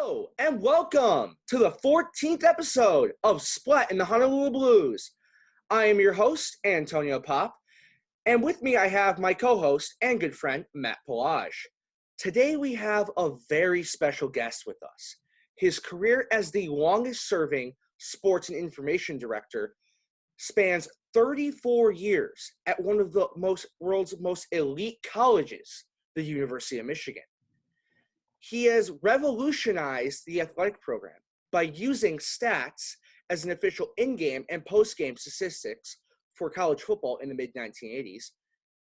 Hello and welcome to the 14th episode of Splat in the Honolulu Blues. I am your host, Antonio Pop, and with me I have my co-host and good friend, Matt Pelage. Today we have a very special guest with us. His career as the longest-serving sports and information director spans 34 years at one of the world's most elite colleges, the University of Michigan. He has revolutionized the athletic program by using stats as an official in-game and post-game statistics for college football in the mid-1980s.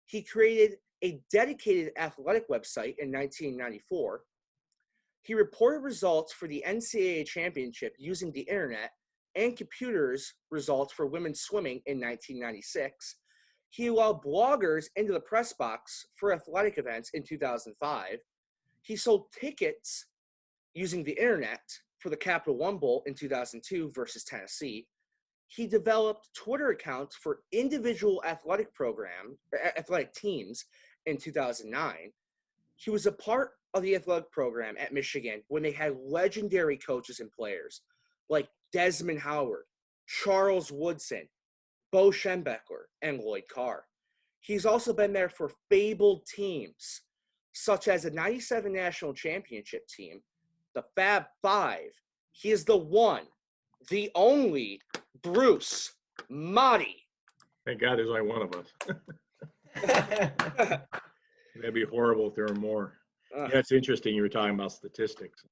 He created a dedicated athletic website in 1994. He reported results for the NCAA championship using the internet and computers results for women's swimming in 1996. He allowed bloggers into the press box for athletic events in 2005. He sold tickets using the internet for the Capital One Bowl in 2002 versus Tennessee. He developed Twitter accounts for individual athletic teams in 2009. He was a part of the athletic program at Michigan when they had legendary coaches and players like Desmond Howard, Charles Woodson, Bo Schembechler, and Lloyd Carr. He's also been there for fabled teams such as the 97 National Championship team, the Fab Five. He is the one, the only Bruce Madej. Thank God there's only one of us. That'd be horrible if there were more. Yeah, it's interesting you were talking about statistics.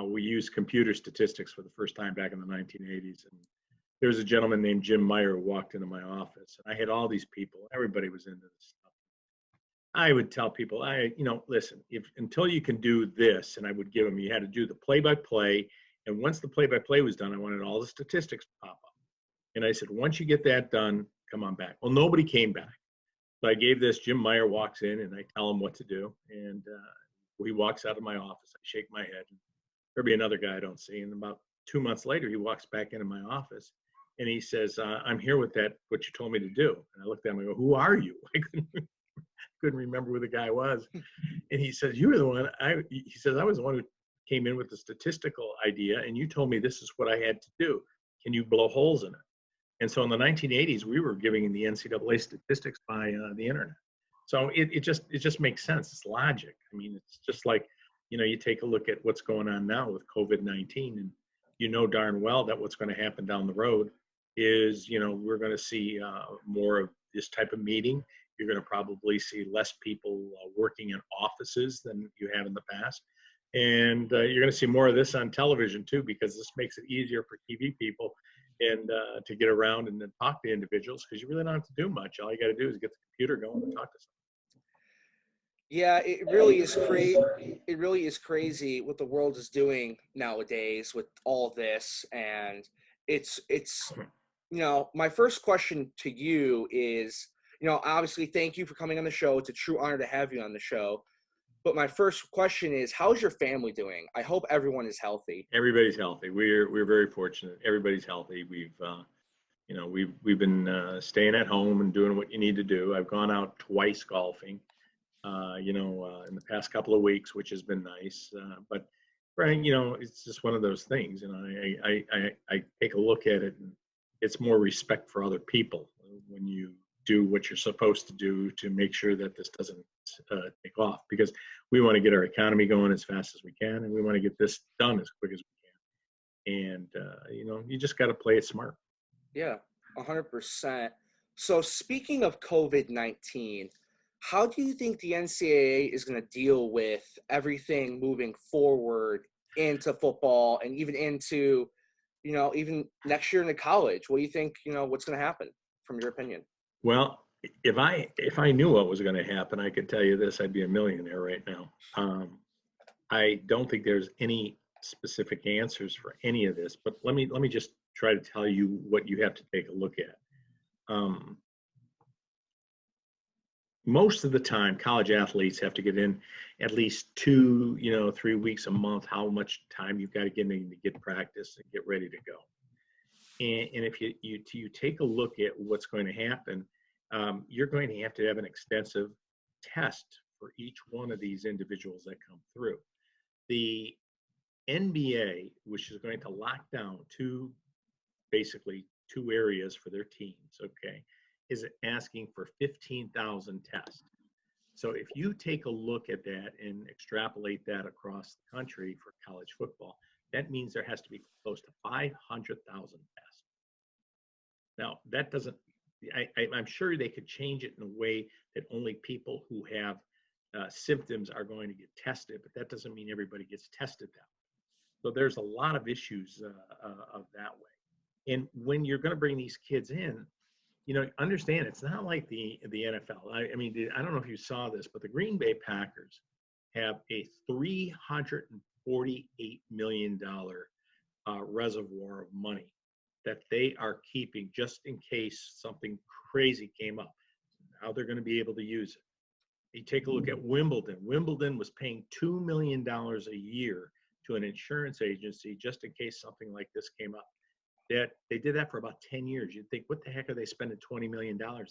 We used computer statistics for the first time back in the 1980s. And there was a gentleman named Jim Meyer who walked into my office. And I had all these people. Everybody was into this stuff. I would tell people, listen, until you can do this, and I would give them, you had to do the play-by-play. And once the play-by-play was done, I wanted all the statistics to pop up. And I said, once you get that done, come on back. Well, nobody came back. So I gave this, Jim Meyer walks in, and I tell him what to do. And he walks out of my office. I shake my head. There'll be another guy I don't see. And about 2 months later, he walks back into my office. And he says, I'm here with what you told me to do. And I looked at him and I go, who are you? I couldn't remember who the guy was. And he says, you were the one. He says, I was the one who came in with the statistical idea, and you told me this is what I had to do. Can you blow holes in it? And so in the 1980s, we were giving the NCAA statistics by the internet. So it just makes sense. It's logic. I mean, it's just like, you take a look at what's going on now with COVID-19, and you know darn well that what's going to happen down the road is, we're going to see more of this type of meeting. You're going to probably see less people working in offices than you have in the past. And you're going to see more of this on television too, because this makes it easier for TV people and to get around and then talk to individuals, because you really don't have to do much. All you got to do is get the computer going and talk to someone. Yeah, it really is crazy. It really is crazy what the world is doing nowadays with all this. And it's my first question to you is, obviously, thank you for coming on the show. It's a true honor to have you on the show. But my first question is, how's your family doing? I hope everyone is healthy. Everybody's healthy. We're very fortunate. Everybody's healthy. We've been staying at home and doing what you need to do. I've gone out twice golfing, in the past couple of weeks, which has been nice. But Brian, it's just one of those things. I take a look at it, and it's more respect for other people when you do what you're supposed to do to make sure that this doesn't take off, because we want to get our economy going as fast as we can, and we want to get this done as quick as we can. And you just got to play it smart. Yeah, 100%. So speaking of COVID-19, how do you think the NCAA is going to deal with everything moving forward into football and even into, even next year into college? What do you think, what's going to happen from your opinion? Well, if I knew what was going to happen, I could tell you this: I'd be a millionaire right now. I don't think there's any specific answers for any of this, but let me just try to tell you what you have to take a look at. Most of the time, college athletes have to get in at least 2, 3 weeks a month. How much time you've got to get in to get practice and get ready to go. And if you take a look at what's going to happen, you're going to have an extensive test for each one of these individuals that come through. The NBA, which is going to lock down basically two areas for their teams, okay, is asking for 15,000 tests. So if you take a look at that and extrapolate that across the country for college football, that means there has to be close to 500,000 tests. Now, that doesn't, I'm sure they could change it in a way that only people who have symptoms are going to get tested, but that doesn't mean everybody gets tested that way. So there's a lot of issues of that way. And when you're going to bring these kids in, you know, understand it's not like the NFL. I mean, I don't know if you saw this, but the Green Bay Packers have a $348 million reservoir of money that they are keeping just in case something crazy came up. How they're going to be able to use it. You take a look at Wimbledon. Wimbledon was paying $2 million a year to an insurance agency just in case something like this came up. They did that for about 10 years. You'd think, what the heck are they spending $20 million on it?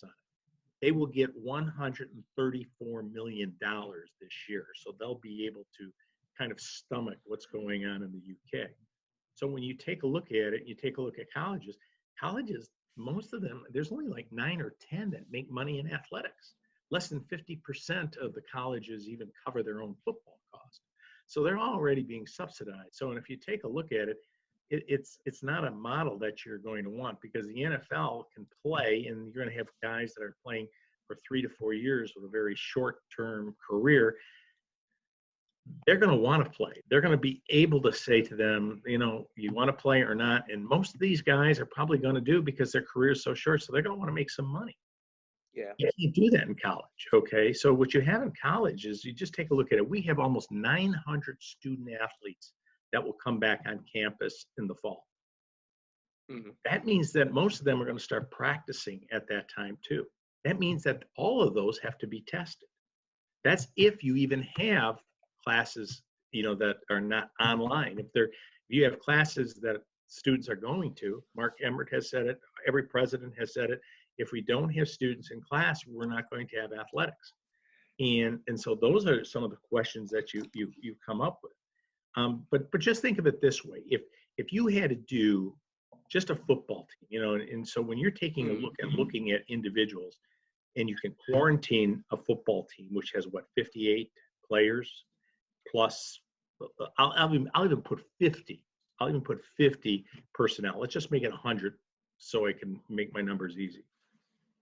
They will get $134 million this year. So they'll be able to kind of stomach what's going on in the UK. So when you take a look at it, you take a look at colleges, most of them, there's only like 9 or 10 that make money in athletics. Less than 50% of the colleges even cover their own football cost. So they're already being subsidized. So, and if you take a look at it, it's not a model that you're going to want, because the NFL can play, and you're going to have guys that are playing for 3 to 4 years with a very short-term career. They're going to want to play. They're going to be able to say to them, you know, you want to play or not. And most of these guys are probably going to do, because their career is so short. So they're going to want to make some money. Yeah. You can't do that in college. Okay. So what you have in college is, you just take a look at it. We have almost 900 student athletes that will come back on campus in the fall. Mm-hmm. That means that most of them are going to start practicing at that time too. That means that all of those have to be tested. That's if you even have classes, you know, that are not online. If you have classes that students are going to, Mark Emmert has said it, every president has said it, if we don't have students in class, we're not going to have athletics. And so those are some of the questions that you come up with. But just think of it this way: if you had to do just a football team, you know, and so when you're taking a look at looking at individuals, and you can quarantine a football team, which has 58 players plus, I'll even put 50. I'll even put 50 personnel. Let's just make it 100 so I can make my numbers easy.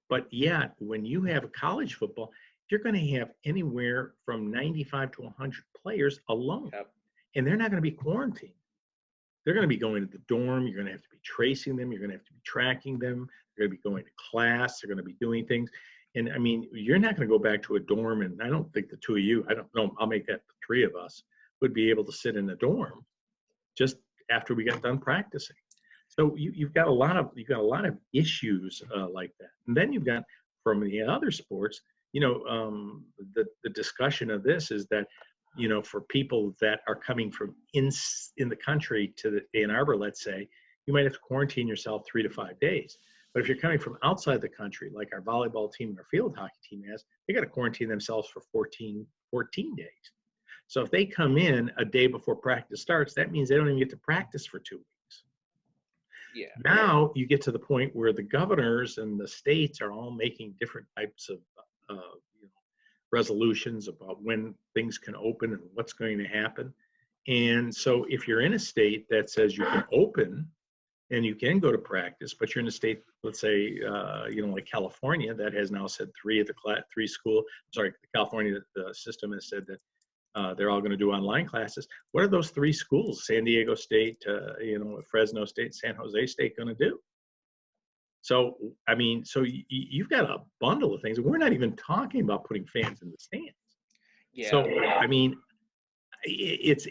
But yeah, when you have a college football, you're going to have anywhere from 95 to 100 players alone. Yep. And they're not going to be quarantined. They're going to be going to the dorm. You're going to have to be tracing them. You're going to have to be tracking them. They're going to be going to class. They're going to be doing things. And I mean, you're not going to go back to a dorm. And I don't think the two of you, I don't know, I'll make that the three of us would be able to sit in a dorm just after we got done practicing. So you've got a lot of issues like that. And then you've got, from the other sports, you know, the discussion of this is that, you know, for people that are coming from in the country to the Ann Arbor, let's say, you might have to quarantine yourself 3 to 5 days. But if you're coming from outside the country, like our volleyball team and our field hockey team has, they got to quarantine themselves for 14 days. So if they come in a day before practice starts, that means they don't even get to practice for 2 weeks. Yeah. Now you get to the point where the governors and the states are all making different types of resolutions about when things can open and what's going to happen. And so if you're in a state that says you can open and you can go to practice, but you're in a state, let's say, like California, that has now said California system has said that they're all going to do online classes. What are those 3 schools, San Diego State, Fresno State, San Jose State, going to do? So, I mean, you've got a bundle of things. We're not even talking about putting fans in the stands. Yeah. So, I mean, it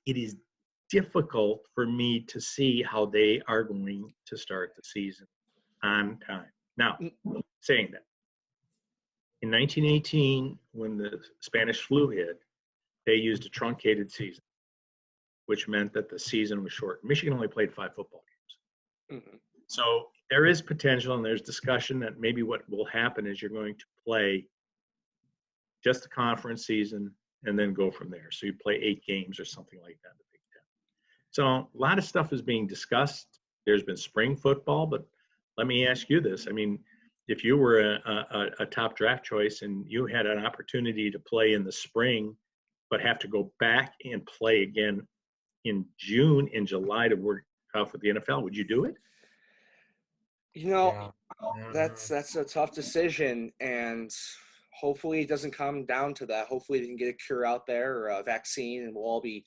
is difficult for me to see how they are going to start the season on time. Now, saying that, in 1918, when the Spanish flu hit, they used a truncated season, which meant that the season was short. Michigan only played 5 football games. Mm-hmm. So there is potential, and there's discussion that maybe what will happen is you're going to play just the conference season and then go from there. So you play 8 games or something like that. So a lot of stuff is being discussed. There's been spring football, but let me ask you this. I mean, if you were a top draft choice and you had an opportunity to play in the spring, but have to go back and play again in June and July to work out for the NFL, would you do it? You know, Yeah. that's a tough decision, and hopefully it doesn't come down to that. Hopefully they can get a cure out there or a vaccine, and we'll all be,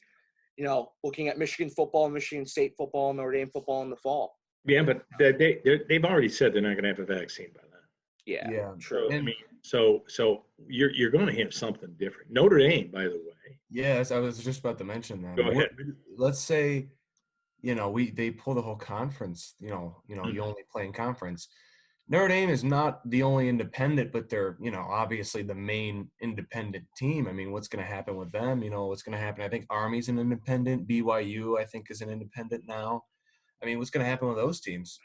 looking at Michigan football, Michigan State football, Notre Dame football in the fall. Yeah, but they've already said they're not going to have a vaccine by then. Yeah, Yeah. true. I mean, so you're going to have something different. Notre Dame, by the way. Yes, I was just about to mention that. Go ahead. Let's say, they pull the whole conference. You Mhm. only play in conference. Notre Dame is not the only independent, but they're obviously the main independent team. I mean, what's going to happen with them? What's going to happen? I think Army's an independent. BYU, I think, is an independent now. I mean, what's going to happen with those teams?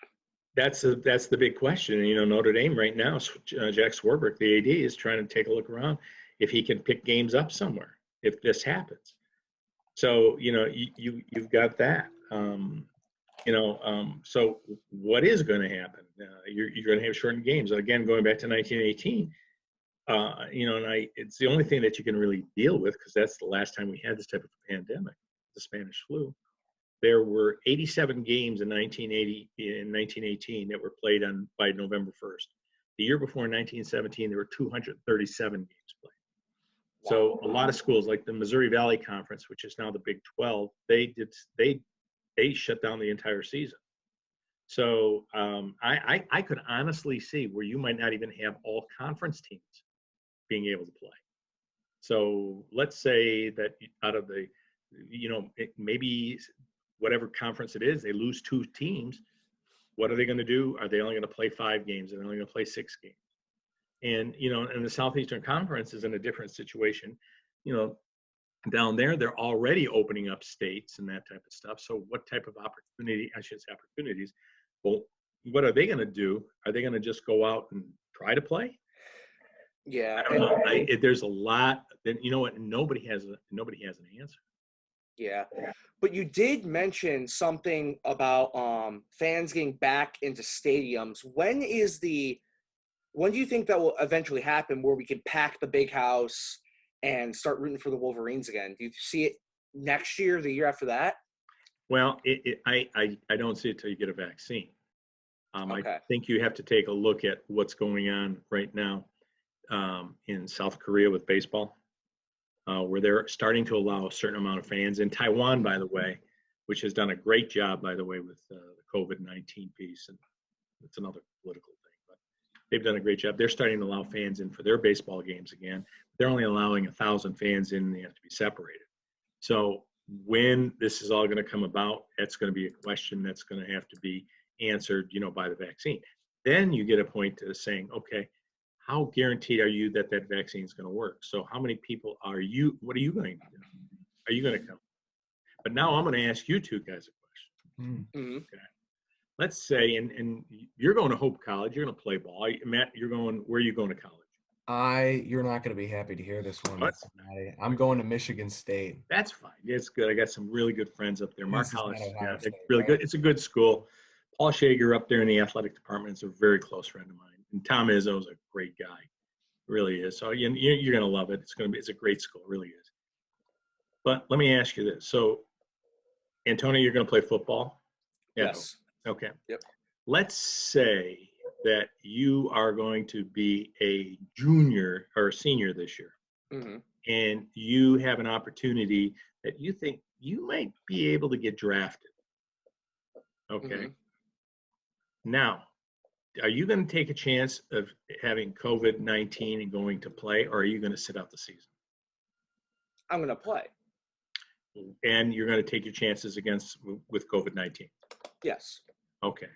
That's the big question. Notre Dame right now, Jack Swarbrick, the AD, is trying to take a look around if he can pick games up somewhere if this happens. So you've got that. So what is going to happen? You're going to have shortened games again. Going back to 1918, it's the only thing that you can really deal with because that's the last time we had this type of pandemic, the Spanish flu. There were 87 games in 1918 that were played by November 1st. The year before, in 1917, there were 237 games played. So a lot of schools, like the Missouri Valley Conference, which is now the Big 12, they shut down the entire season. So I could honestly see where you might not even have all conference teams being able to play. So let's say that out of the, maybe whatever conference it is, they lose 2 teams. What are they going to do? Are they only going to play 5 games? Are they only going to play 6 games? And, and the Southeastern Conference is in a different situation. Down there, they're already opening up states and that type of stuff. So what type of opportunities, well, what are they going to do? Are they going to just go out and try to play? Yeah. I don't know. There's a lot. Then you know what? Nobody has an answer. Yeah. But you did mention something about fans getting back into stadiums. When do you think that will eventually happen where we can pack the big house and start rooting for the Wolverines again? Do you see it next year, the year after that? Well, I don't see it till you get a vaccine. Okay. I think you have to take a look at what's going on right now in South Korea with baseball, where they're starting to allow a certain amount of fans. In Taiwan, by the way, which has done a great job, by the way, with the COVID-19 piece, and it's another political thing, but they've done a great job. They're starting to allow fans in for their baseball games again. They're only allowing 1,000 fans in, and they have to be separated. So when this is all going to come about, that's going to be a question that's going to have to be answered, by the vaccine. Then you get a point to saying, okay, how guaranteed are you that vaccine is going to work? So how many people what are you going to do? Are you going to come? But now I'm going to ask you 2 guys a question. Mm-hmm. Okay. Let's say, and you're going to Hope College, you're going to play ball. Matt, where are you going to college? You're not going to be happy to hear this one. I'm going to Michigan State. That's fine. It's good. I got some really good friends up there. Mark Hollis, State, really right? good. It's a good school. Paul Shager up there in the athletic department is a very close friend of mine. And Tom Izzo is a great guy. Really is. So you're going to love it. It's a great school. It really is. But let me ask you this. So, Antonio, you're going to play football? Yes. Okay. Yep. Let's say that you are going to be a junior or a senior this year, Mm-hmm. and you have an opportunity that you think you might be able to get drafted. Okay. Mm-hmm. Now, are you going to take a chance of having COVID-19 and going to play, or are you going to sit out the season? I'm going to play. And you're going to take your chances with COVID-19? Yes. Okay.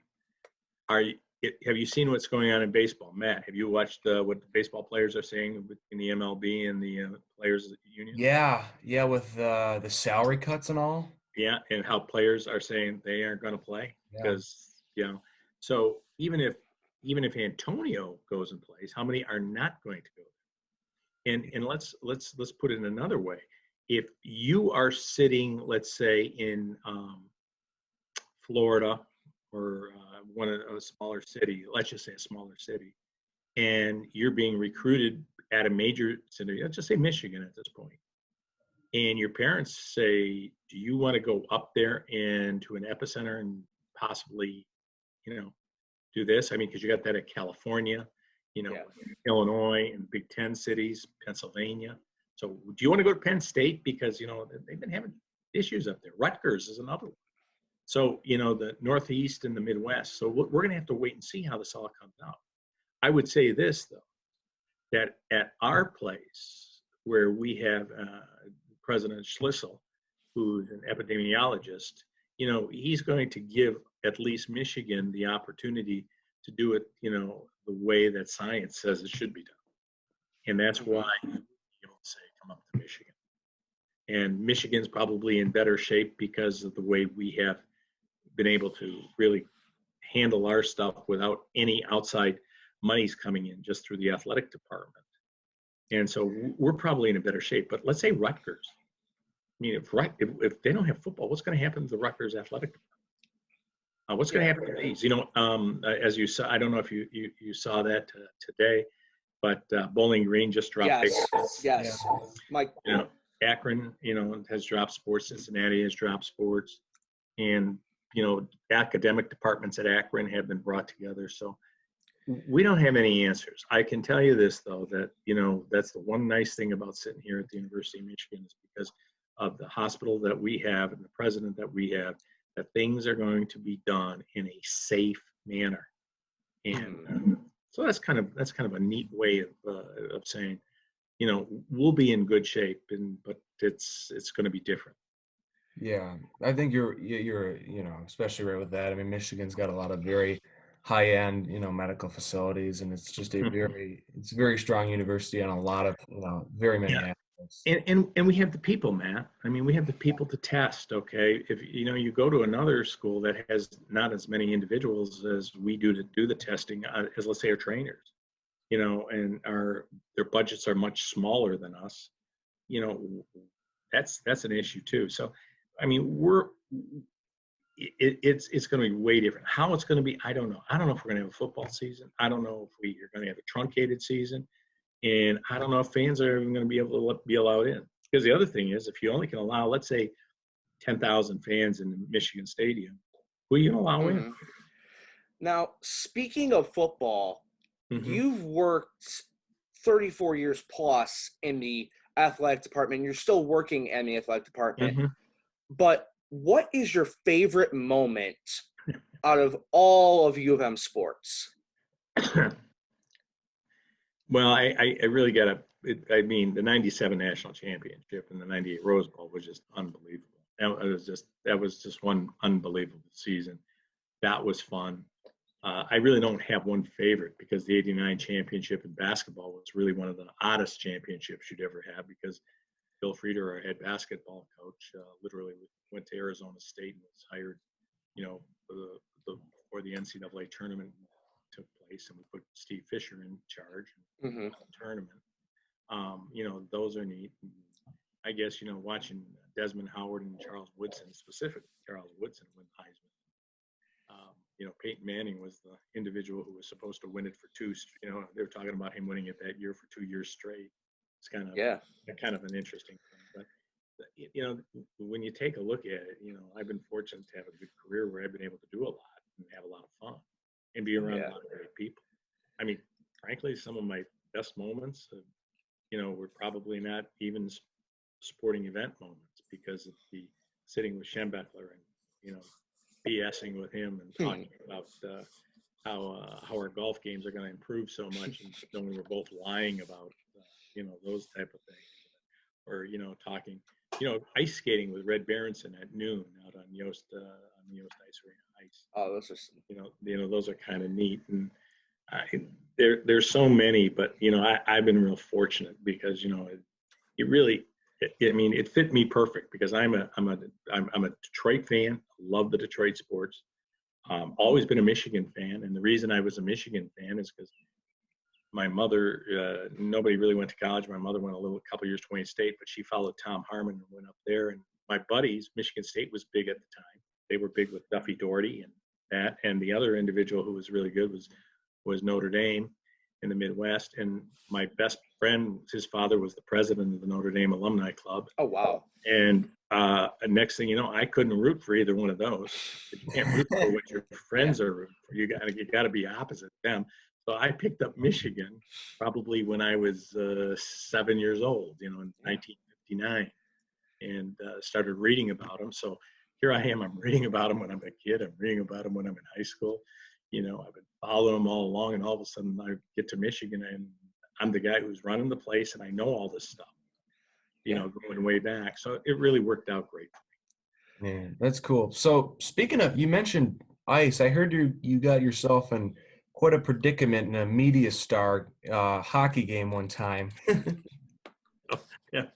Have you seen what's going on in baseball? Matt, have you watched what the baseball players are saying in the MLB and the players union? Yeah, with the salary cuts and all. Yeah, and how players are saying they aren't going to play because So even if Antonio goes and plays, how many are not going to go? And let's put it in another way. if you are sitting, let's say, in Florida or a smaller city, let's just say a smaller city, and you're being recruited at a major city, let's just say Michigan at this point, and your parents say, do you want to go up there and to an epicenter and possibly, do this? I mean, because you got that at California, Illinois and Big Ten cities, Pennsylvania. So do you want to go to Penn State? Because, they've been having issues up there. Rutgers is another one. So, the Northeast and the Midwest. So we're going to have to wait and see how this all comes out. I would say this, though, that at our place where we have President Schlissel, who's an epidemiologist, he's going to give at least Michigan the opportunity to do it, the way that science says it should be done. And that's why people say, come up to Michigan. And Michigan's probably in better shape because of the way we have been able to really handle our stuff without any outside monies coming in, just through the athletic department. And so we're probably in a better shape. But let's say Rutgers. I mean, if they don't have football, what's going to happen to the Rutgers athletic department? What's going to happen to these? As you saw, I don't know if you saw that today, but Bowling Green just dropped. Yes. Mike. Akron, has dropped sports. Cincinnati has dropped sports, and academic departments at Akron have been brought together. So we don't have any answers. I can tell you this, though, that that's the one nice thing about sitting here at the University of Michigan, is because of the hospital that we have and the president that we have, that things are going to be done in a safe manner. And so that's kind of a neat way of saying, we'll be in good shape, but it's going to be different. Yeah, I think you're especially right with that. I mean, Michigan's got a lot of very high-end, medical facilities, and it's just a very strong university on a lot of, very many aspects. And we have the people, Matt. I mean, we have the people to test. Okay, if you go to another school that has not as many individuals as we do to do the testing, as let's say our trainers, and their budgets are much smaller than us. That's an issue too. So, I mean, it's going to be way different. How it's going to be, I don't know. I don't know if we're going to have a football season. I don't know if we are going to have a truncated season. And I don't know if fans are even going to be able to be allowed in. Because the other thing is, if you only can allow, let's say, 10,000 fans in the Michigan Stadium, who are you going to allow in? Now, speaking of football, you've worked 34 years plus in the athletic department. You're still working in the athletic department. But what is your favorite moment out of all of U of M sports? Well, I really got the 97 national championship and the 98 Rose Bowl was just unbelievable. That was just one unbelievable season. That was fun. I really don't have one favorite, because the 89 championship in basketball was really one of the oddest championships you'd ever have, because Bill Frieder, our head basketball coach, literally went to Arizona State and was hired, before the NCAA tournament took place, and we put Steve Fisher in charge of the tournament. Those are neat. And I guess, watching Desmond Howard and Charles Woodson, specifically Charles Woodson, win Heisman. Peyton Manning was the individual who was supposed to win it for two. They were talking about him winning it that year for 2 years straight. It's kind of an interesting thing. But when you take a look at it, I've been fortunate to have a good career where I've been able to do a lot and have a lot of fun and be around a lot of great people. I mean, frankly, some of my best moments, were probably not even sporting event moments, because of the sitting with Schembechler and, BSing with him and talking about how our golf games are going to improve so much, and when we're both lying about, those type of things, or, talking, ice skating with Red Berenson at noon out on Yost Ice Arena Ice. Oh, those are those are kind of neat. And there's so many, but I've been real fortunate, because it really, it fit me perfect, because I'm a Detroit fan. Love the Detroit sports. Always been a Michigan fan, and the reason I was a Michigan fan is because my mother, nobody really went to college. My mother went a couple years to Wayne State, but she followed Tom Harmon and went up there. And my buddies, Michigan State was big at the time. They were big with Duffy Doherty and that. And the other individual who was really good was Notre Dame in the Midwest. And my best friend, his father was the president of the Notre Dame Alumni Club. Oh, wow. And next thing you know, I couldn't root for either one of those. You can't root for what your friends are rooting for. You got to be opposite them. So I picked up Michigan probably when I was 7 years old, in 1959, and started reading about them. So here I am. I'm reading about them when I'm a kid. I'm reading about them when I'm in high school. I've been following them all along, and all of a sudden I get to Michigan, and I'm the guy who's running the place, and I know all this stuff. Going way back. So it really worked out great for me. Man, that's cool. So speaking of, you mentioned ice. I heard you got yourself in quite a predicament in a media star hockey game one time. Yeah.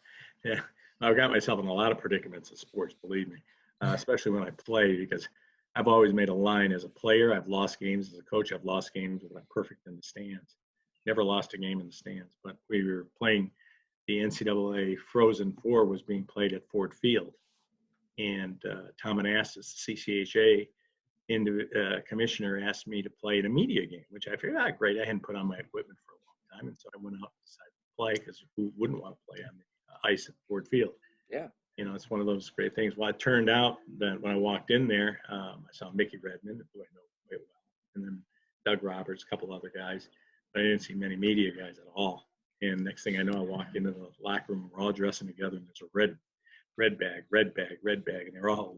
I've got myself in a lot of predicaments in sports, believe me, especially when I play, because I've always made a line as a player. I've lost games as a coach. I've lost games when I'm perfect in the stands. Never lost a game in the stands, but we were playing. The NCAA Frozen Four was being played at Ford Field, and Tom Anastas, the CCHA commissioner, asked me to play in a media game, which I figured, great. I hadn't put on my equipment for a long time, and so I went out and decided to play, because who wouldn't want to play on the ice at Ford Field? Yeah. It's one of those great things. Well, it turned out that when I walked in there, I saw Mickey Redmond, who I know quite well, and then Doug Roberts, a couple other guys, but I didn't see many media guys at all. And next thing I know, I walk into the locker room. We're all dressing together, and there's a red bag, and they're all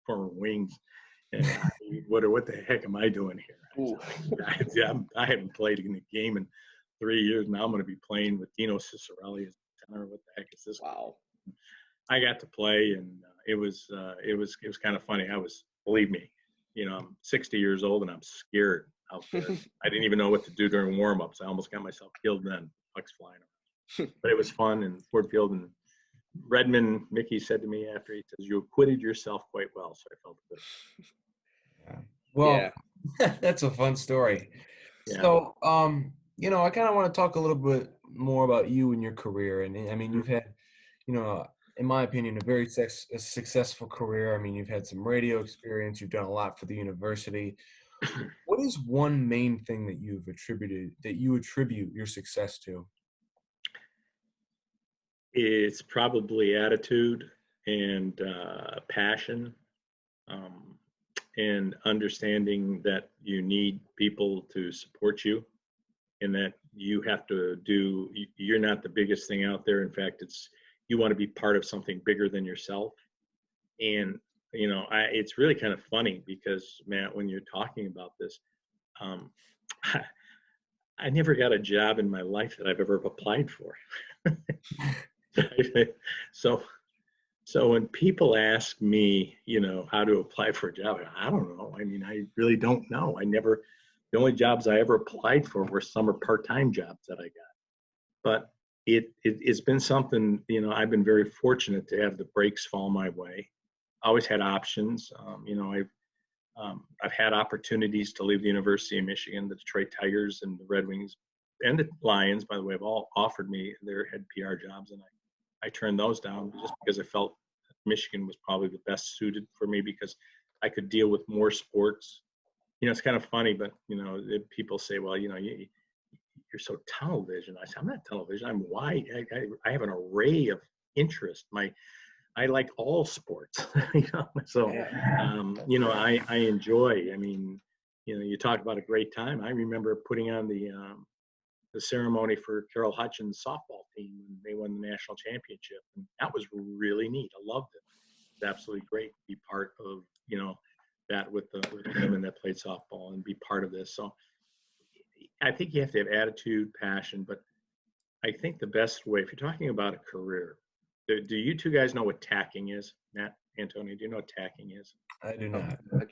former Wings. And what the heck am I doing here? I haven't played in the game in 3 years. Now I'm going to be playing with Dino Cicerelli as a center. What the heck is this? Wow. I got to play, and it was kind of funny. Believe me, I'm 60 years old, and I'm scared out there. I didn't even know what to do during warm-ups. I almost got myself killed then. Pucks flying around. But it was fun in Ford Field. And Redmond, Mickey said to me after, he says, "You acquitted yourself quite well." So I felt good. Yeah. Well, that's a fun story. Yeah. So, I kind of want to talk a little bit more about you and your career. And I mean, you've had, in my opinion, a very successful career. I mean, you've had some radio experience. You've done a lot for the university. What is one main thing that you attribute your success to? It's probably attitude and passion, and understanding that you need people to support you, and that you have to you're not the biggest thing out there. In fact, you want to be part of something bigger than yourself. And it's really kind of funny because, Matt, when you're talking about this, I never got a job in my life that I've ever applied for. So when people ask me, how to apply for a job, I don't know. I mean, I really don't know. The only jobs I ever applied for were summer part-time jobs that I got. But it's been something, I've been very fortunate to have the breaks fall my way. I always had options. I've had opportunities to leave the University of Michigan. The Detroit Tigers and the Red Wings and the Lions, by the way, have all offered me their head PR jobs, and I turned those down just because I felt Michigan was probably the best suited for me, because I could deal with more sports. It's kind of funny, but people say, well, you're so tunnel vision. I say, I'm not tunnel vision. I'm wide. I have an array of interest. I like all sports. So I enjoy. I mean, you talk about a great time. I remember putting on the ceremony for Carol Hutchins' softball team when they won the national championship, and that was really neat. I loved it. It's absolutely great to be part of that with the women that played softball and be part of this. So I think you have to have attitude, passion, but I think the best way, if you're talking about a career, do you two guys know what tacking is? Matt, Antonio, do you know what tacking is? I do not. I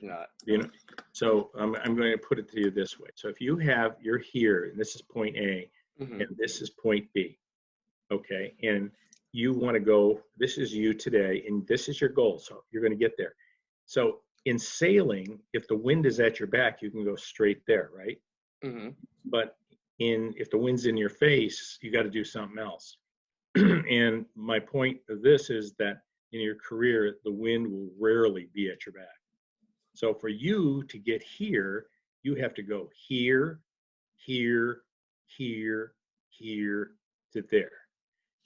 do not. So I'm going to put it to you this way. So if you're here, and this is point A, Mm-hmm. and this is point B, okay, and you want to go, this is you today, and this is your goal, so you're going to get there. So in sailing, if the wind is at your back, you can go straight there, right? Mm-hmm. But And if the wind's in your face, you got to do something else. And my point of this is that in your career, the wind will rarely be at your back. So for you to get here, you have to go here, here, here, here to there.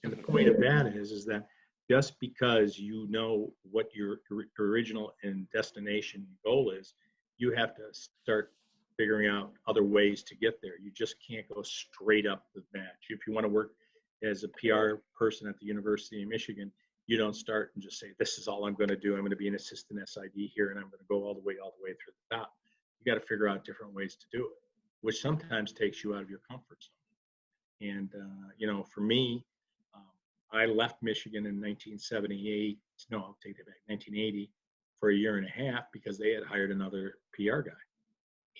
And the point of that is that just because you know what your original and destination goal is, you have to start figuring out other ways to get there. You just can't go straight up the match. If you want to work as a PR person at the University of Michigan, you don't start and just say, this is all I'm going to do. I'm going to be an assistant SID here, and I'm going to go all the way through the top. You got to figure out different ways to do it, which sometimes takes you out of your comfort zone. And, for me, I left Michigan in 1978. No, I'll take that back, 1980, for a year and a half because they had hired another PR guy.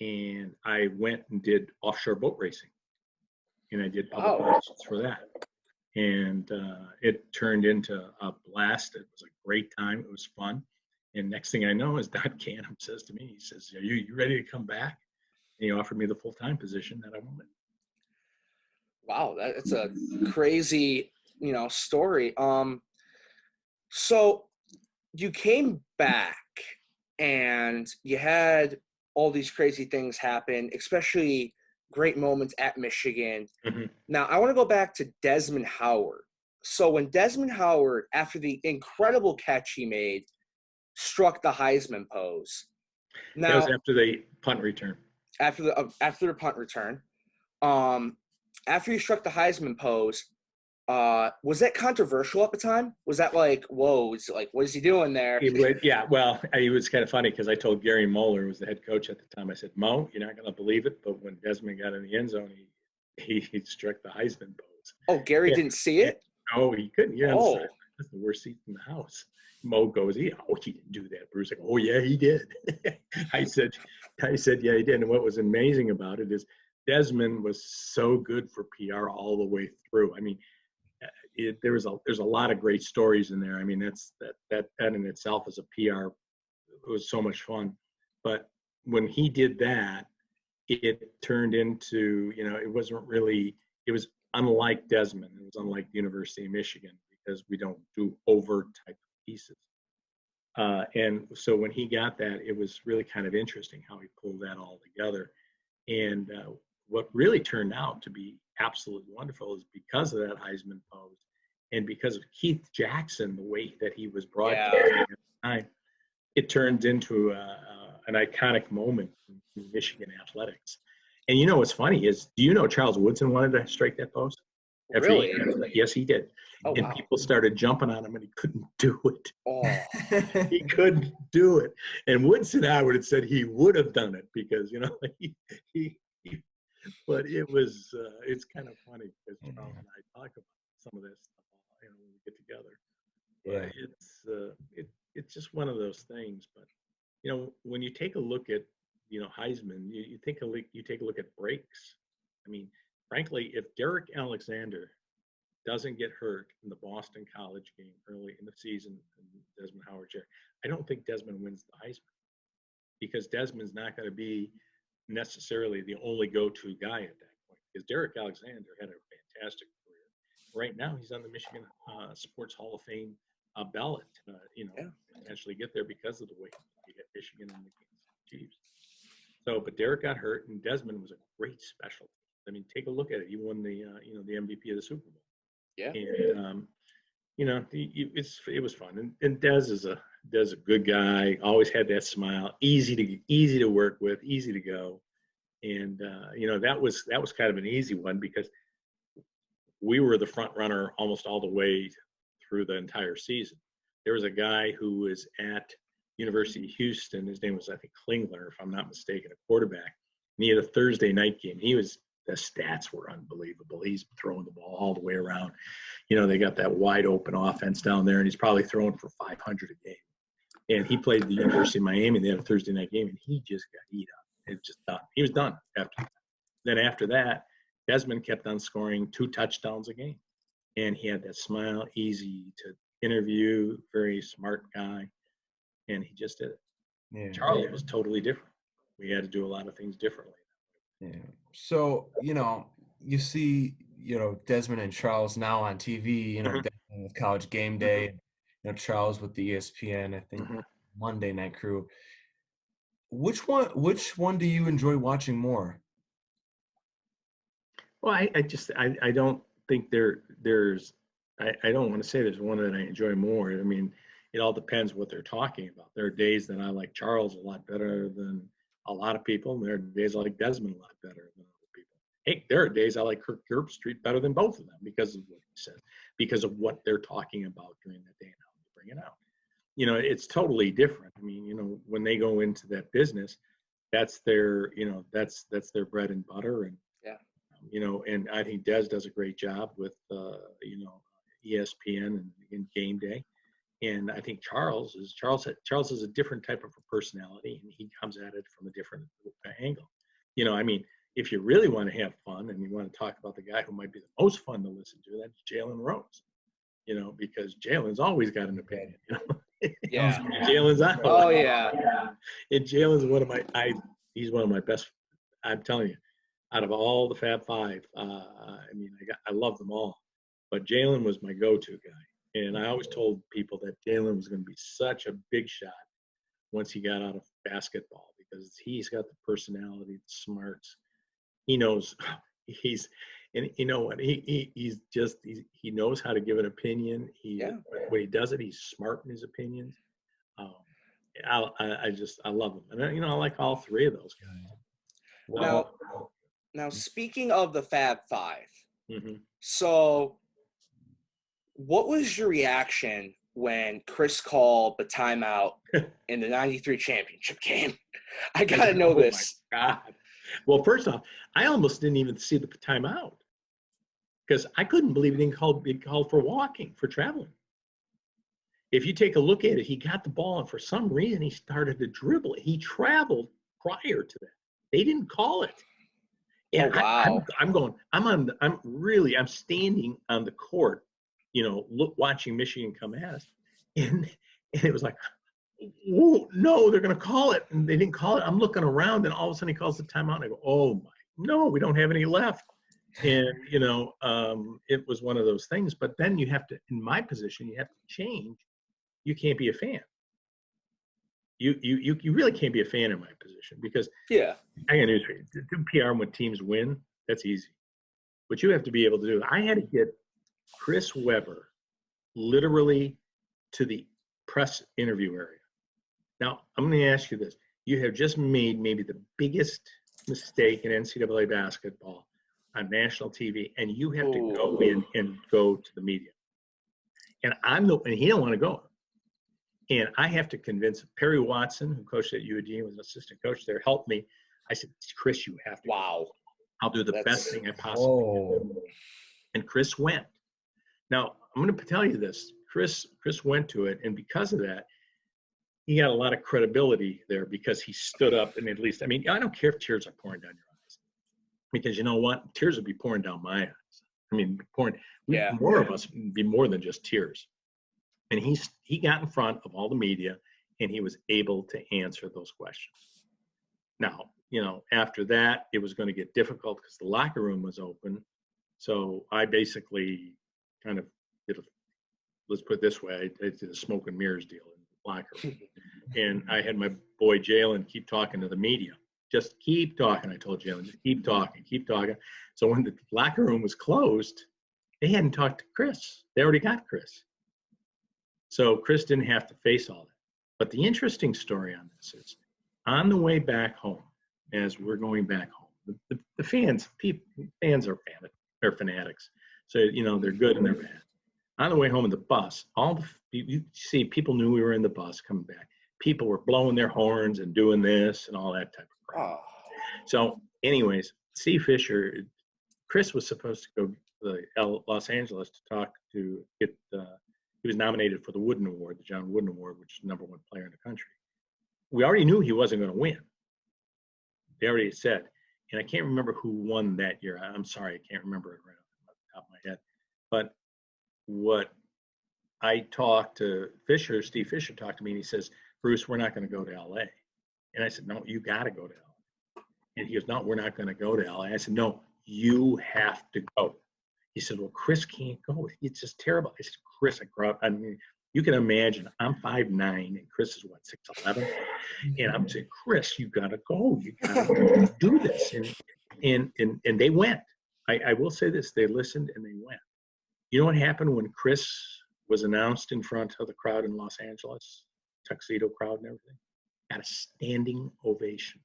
And I went and did offshore boat racing. And I did public relations for that. And it turned into a blast. It was a great time. It was fun. And next thing I know is Don Canham says to me, he says, are you ready to come back? And he offered me the full-time position that I wanted. Wow, that's a crazy, story. So you came back and you had all these crazy things happen, especially great moments at Michigan. Mm-hmm. Now, I want to go back to Desmond Howard. So when Desmond Howard, after the incredible catch he made, struck the Heisman pose. Now, that was after the punt return. After the punt return. After he struck the Heisman pose, was that controversial at the time? Was that like, whoa, it's like, what is he doing there? Yeah, well, it was kind of funny because I told Gary Moeller, who was the head coach at the time, I said, Mo, you're not going to believe it, but when Desmond got in the end zone, he struck the Heisman pose. Oh, Gary didn't see it? No, he couldn't. Yeah, that's the worst seat in the house. Mo goes, he didn't do that, Bruce. I go, oh, yeah, he did. I said, yeah, he did. And what was amazing about it is Desmond was so good for PR all the way through. I mean, there's a lot of great stories in there. I mean, that in itself as a PR, it was so much fun. But when he did that, it turned into, it was unlike Desmond. It was unlike the University of Michigan because we don't do overt type pieces. And so when he got that, it was really kind of interesting how he pulled that all together. And what really turned out to be absolutely wonderful is because of that Heisman pose and because of Keith Jackson, the way that he was broadcasting at the time, it turned into an iconic moment in Michigan athletics. And what's funny is, do you know Charles Woodson wanted to strike that pose? Really? Yes, he did. Oh, and wow. People started jumping on him, and he couldn't do it. Oh. He couldn't do it. And Woodson Howard had said he would have done it because, but it was, it's kind of funny because Charles and I talk about some of this stuff, when we get together. But it's just one of those things. But, when you take a look at, Heisman, you take a look at breaks. I mean, frankly, if Derek Alexander doesn't get hurt in the Boston College game early in the season, Desmond Howard's here, I don't think Desmond wins the Heisman because Desmond's not going to be necessarily the only go-to guy at that point because Derek Alexander had a fantastic career. Right now, he's on the Michigan Sports Hall of Fame ballot, potentially get there because of the way he hit Michigan and the Kansas Chiefs. So, but Derek got hurt, and Desmond was a great specialty. I mean, take a look at it. He won the the MVP of the Super Bowl. Yeah. And it was fun. And Des is a good guy. Always had that smile. Easy to work with. Easy to go. And that was kind of an easy one because we were the front runner almost all the way through the entire season. There was a guy who was at University of Houston. His name was, I think, Klingler, if I'm not mistaken, a quarterback. And he had a Thursday night game. The stats were unbelievable. He's throwing the ball all the way around. They got that wide open offense down there, and he's probably throwing for 500 a game. And he played the University of Miami, and they had a Thursday night game, and he just got eat up. It's just done. He was done after that. Then after that, Desmond kept on scoring 2 touchdowns a game. And he had that smile, easy to interview, very smart guy. And he just did it. Yeah. Charlie was totally different. We had to do a lot of things differently. Yeah. So, you see, Desmond and Charles now on TV, Mhm. Desmond with College Game Day, Charles with the ESPN, I think Mhm. Monday Night Crew. Which one do you enjoy watching more? Well, I don't think I don't want to say there's one that I enjoy more. I mean, it all depends what they're talking about. There are days that I like Charles a lot better than a lot of people, and there are days I like Desmond a lot better than other people. Hey, there are days I like Kirk Herbstreit better than both of them because of what he says, because of what they're talking about during that day and how they bring it out. It's totally different. I mean, when they go into that business, that's their, that's their bread and butter. And Yeah. and I think Des does a great job with, ESPN and Game Day. And I think Charles is a different type of a personality, and he comes at it from a different angle. I mean, if you really want to have fun and you want to talk about the guy who might be the most fun to listen to, that's Jalen Rose. Because Jalen's always got an opinion. Yeah. Jalen's on. Oh yeah. And Jalen's he's one of my best. I'm telling you, out of all the Fab Five, I mean, I love them all, but Jalen was my go-to guy. And I always told people that Jalen was going to be such a big shot once he got out of basketball, because he's got the personality, the smarts. He knows and you know what, he knows how to give an opinion. When he does it, he's smart in his opinions. Um, I love him, and I like all three of those guys. Now speaking of the Fab Five, Mm-hmm. so what was your reaction when Chris called the timeout in the '93 championship game? I gotta know this. My God. Well, first off, I almost didn't even see the timeout because I couldn't believe it didn't called for walking, for traveling. If you take a look at it, he got the ball, and for some reason he started to dribble it. He traveled prior to that. They didn't call it. And oh wow! I'm standing on the court, watching Michigan come at us, and it was like, whoa, no, they're going to call it, and they didn't call it. I'm looking around, and all of a sudden he calls the timeout, and I go, oh my, no, we don't have any left. And it was one of those things. But then you have to, in my position, you have to change. You can't be a fan. You really can't be a fan in my position, because Yeah. I got news for you. To do PR when teams win, that's easy. What you have to be able to do, I had to get Chris Webber literally to the press interview area. Now, I'm going to ask you this. You have just made maybe the biggest mistake in NCAA basketball on national TV, and you have to go in and go to the media. And he don't want to go. And I have to convince Perry Watson, who coached at UAD, was an assistant coach there, helped me. I said, Chris, you have to. Wow. I'll do the best thing I possibly can. And Chris went. Now, I'm going to tell you this. Chris went to it, and because of that, he got a lot of credibility there, because he stood up and at least, I mean, I don't care if tears are pouring down your eyes, because you know what? Tears would be pouring down my eyes. I mean, more of us would be more than just tears. And he got in front of all the media, and he was able to answer those questions. Now, after that, it was going to get difficult because the locker room was open. So I basically kind of let's put it this way, I did a smoke and mirrors deal in the locker room. And I had my boy Jalen keep talking to the media. Just keep talking. I told Jalen, just keep talking. So when the locker room was closed, they hadn't talked to Chris. They already got Chris. So Chris didn't have to face all that. But the interesting story on this is, on the way back home, as we're going back home, the fans are fanatics. So, they're good and they're bad. On the way home in the bus, you see people knew we were in the bus coming back. People were blowing their horns and doing this and all that type of crap. Oh. So anyways, Chris was supposed to go to Los Angeles to get he was nominated for the Wooden Award, the John Wooden Award, which is the #1 player in the country. We already knew he wasn't going to win. They already said, and I can't remember who won that year. I'm sorry, I can't remember it right off the top of my head. But what I talked to Steve Fisher talked to me, and he says, Bruce, we're not going to go to LA. And I said, no, you got to go to LA. And he goes, no, we're not going to go to LA. I said, no, you have to go. He said, well, Chris can't go. It's just terrible. I said, Chris, I mean, you can imagine I'm 5'9", and Chris is what, 6'11", and I'm saying, Chris, you got to go. You got to do this. And they went. I will say this: they listened and they went. You know what happened when Chris was announced in front of the crowd in Los Angeles, tuxedo crowd and everything? Got a standing ovation.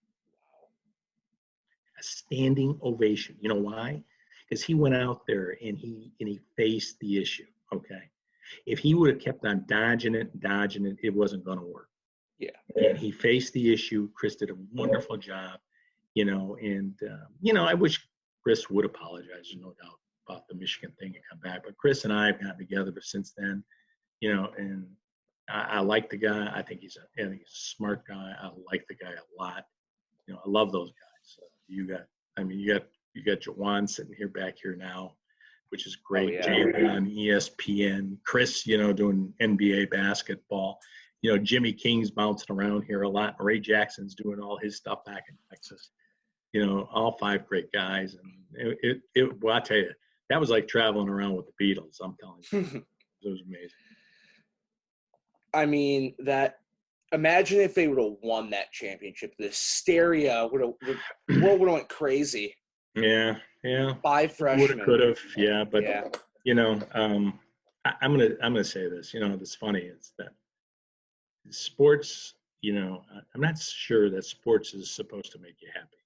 A standing ovation. You know why? Because he went out there and he faced the issue. Okay, if he would have kept on dodging it, it wasn't going to work. Yeah. And he faced the issue. Chris did a wonderful job. And I wish Chris would apologize, no doubt, about the Michigan thing and come back. But Chris and I have gotten together since then, and I like the guy. I think he's a smart guy. I like the guy a lot. I love those guys. You got Jawan sitting back here now, which is great. Oh, yeah. Jay on ESPN. Chris, doing NBA basketball. Jimmy King's bouncing around here a lot. Ray Jackson's doing all his stuff back in Texas. All 5 great guys. And well, I tell you, that was like traveling around with the Beatles. I'm telling you, it was amazing. I mean, imagine if they would have won that championship. The hysteria world would have went crazy. Yeah. 5 freshmen. Could have, yeah. But yeah. I'm gonna say this. That's funny. It's that sports. I'm not sure that sports is supposed to make you happy.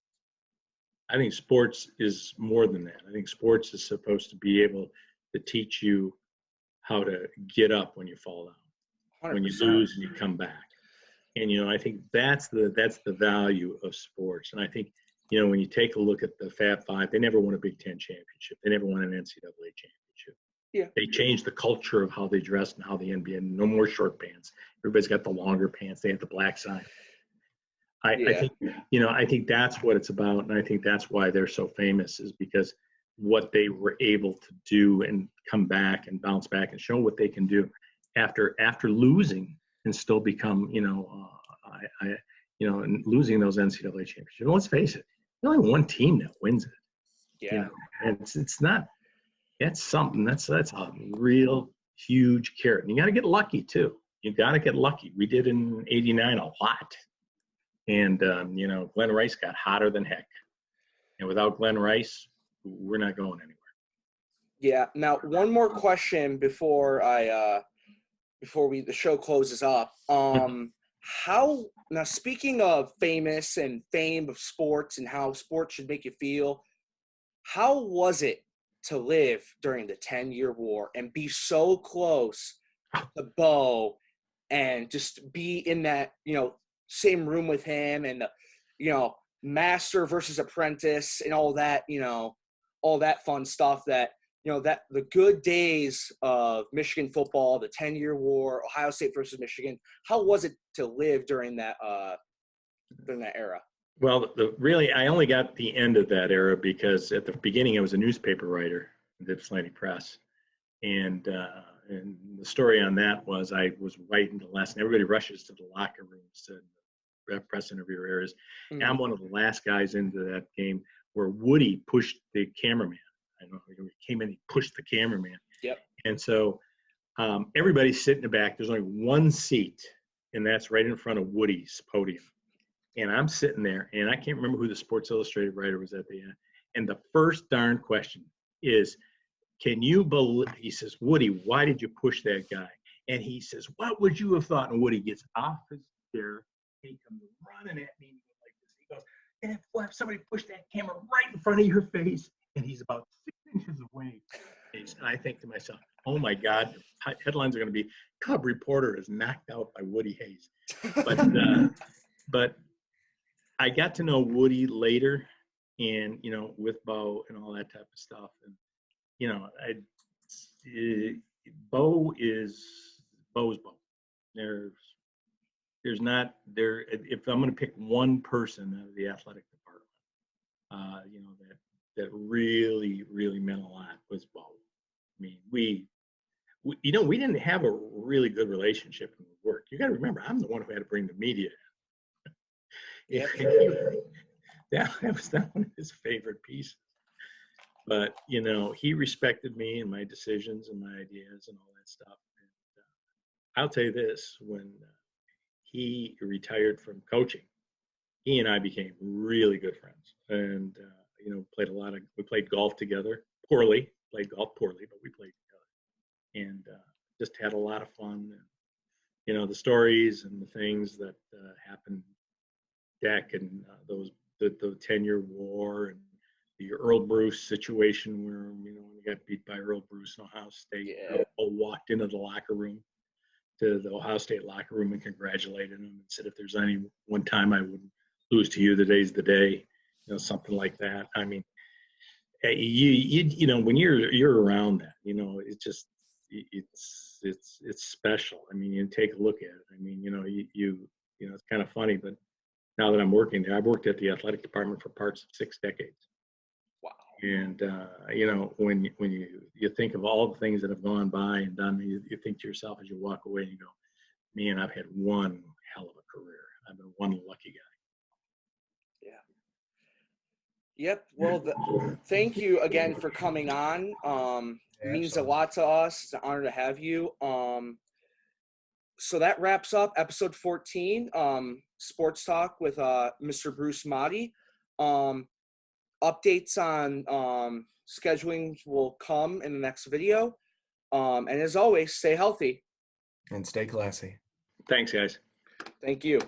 I think sports is more than that. I think sports is supposed to be able to teach you how to get up when you fall down, 100%. When you lose and you come back. And I think that's the value of sports. And I think when you take a look at the Fab Five, they never won a Big Ten championship. They never won an NCAA championship. Yeah. They changed the culture of how they dressed and how the NBA. No more short pants. Everybody's got the longer pants. They have the black sign. I think that's what it's about, and I think that's why they're so famous, is because what they were able to do and come back and bounce back and show what they can do after losing and still become, and losing those NCAA championships. Let's face it, there's only one team that wins it. Yeah, and it's not. That's something. That's a real huge carrot. And you got to get lucky too. You got to get lucky. We did in '89 a lot. And, Glenn Rice got hotter than heck. And without Glenn Rice, we're not going anywhere. Yeah. Now, one more question before the show closes up. Now, speaking of famous and fame of sports and how sports should make you feel, how was it to live during the 10-year war and be so close to Bo and just be in that, same room with him and master versus apprentice and all that, all that fun stuff that, that the good days of Michigan football, the 10-year war, Ohio State versus Michigan. How was it to live during that era? Well, I only got the end of that era because at the beginning I was a newspaper writer at the Ypsilanti Press. And the story on that was I was writing the lesson. Everybody rushes to the locker rooms to press interview areas. Mm-hmm. And I'm one of the last guys into that game where Woody pushed the cameraman. I don't know, he came in, he pushed the cameraman. Yep. And so everybody's sitting in the back. There's only one seat, and that's right in front of Woody's podium. And I'm sitting there, and I can't remember who the Sports Illustrated writer was at the end. And the first darn question is, can you believe, he says, Woody, why did you push that guy? And he says, what would you have thought? And Woody gets off his chair. He comes running at me like this. He goes, and if somebody pushed that camera right in front of your face, and he's about 6 inches away. And I think to myself, oh my God, headlines are going to be, Cub reporter is knocked out by Woody Hayes. But I got to know Woody later, and with Bo and all that type of stuff, and Bo's Bo. There's not there. If I'm going to pick one person out of the athletic department, that really, really meant a lot was Bo. I mean, we didn't have a really good relationship in work. You got to remember, I'm the one who had to bring the media in. That was not one of his favorite pieces. But, you know, he respected me and my decisions and my ideas and all that stuff. And I'll tell you this, when he retired from coaching, he and I became really good friends. And, you know, we played golf together, played golf poorly, but we played together. And just had a lot of fun. And, you know, the stories and the things that happened, Deck and the 10-year war and the Earl Bruce situation where, you know, when we got beat by Earl Bruce in Ohio State, Yeah. I walked into the locker room, to the Ohio State locker room, and congratulated him and said, if there's any one time I would lose to you, today's the day, you know, something like that. I mean, you know, when you're around that, you know, it's special. I mean, you take a look at it. I mean, you know, you know, it's kind of funny, but now that I'm working there, I've worked at the athletic department for parts of 6 decades. Wow. And, you know, when you think of all the things that have gone by and done, you think to yourself as you walk away and you go, man, I've had one hell of a career. I've been one lucky guy. Yeah. Yep. Well, thank you again for coming on. It means a lot to us. It's an honor to have you. So that wraps up episode 14, Sports Talk with Mr. Bruce Madej. Updates on scheduling will come in the next video. And as always, stay healthy. And stay classy. Thanks, guys. Thank you.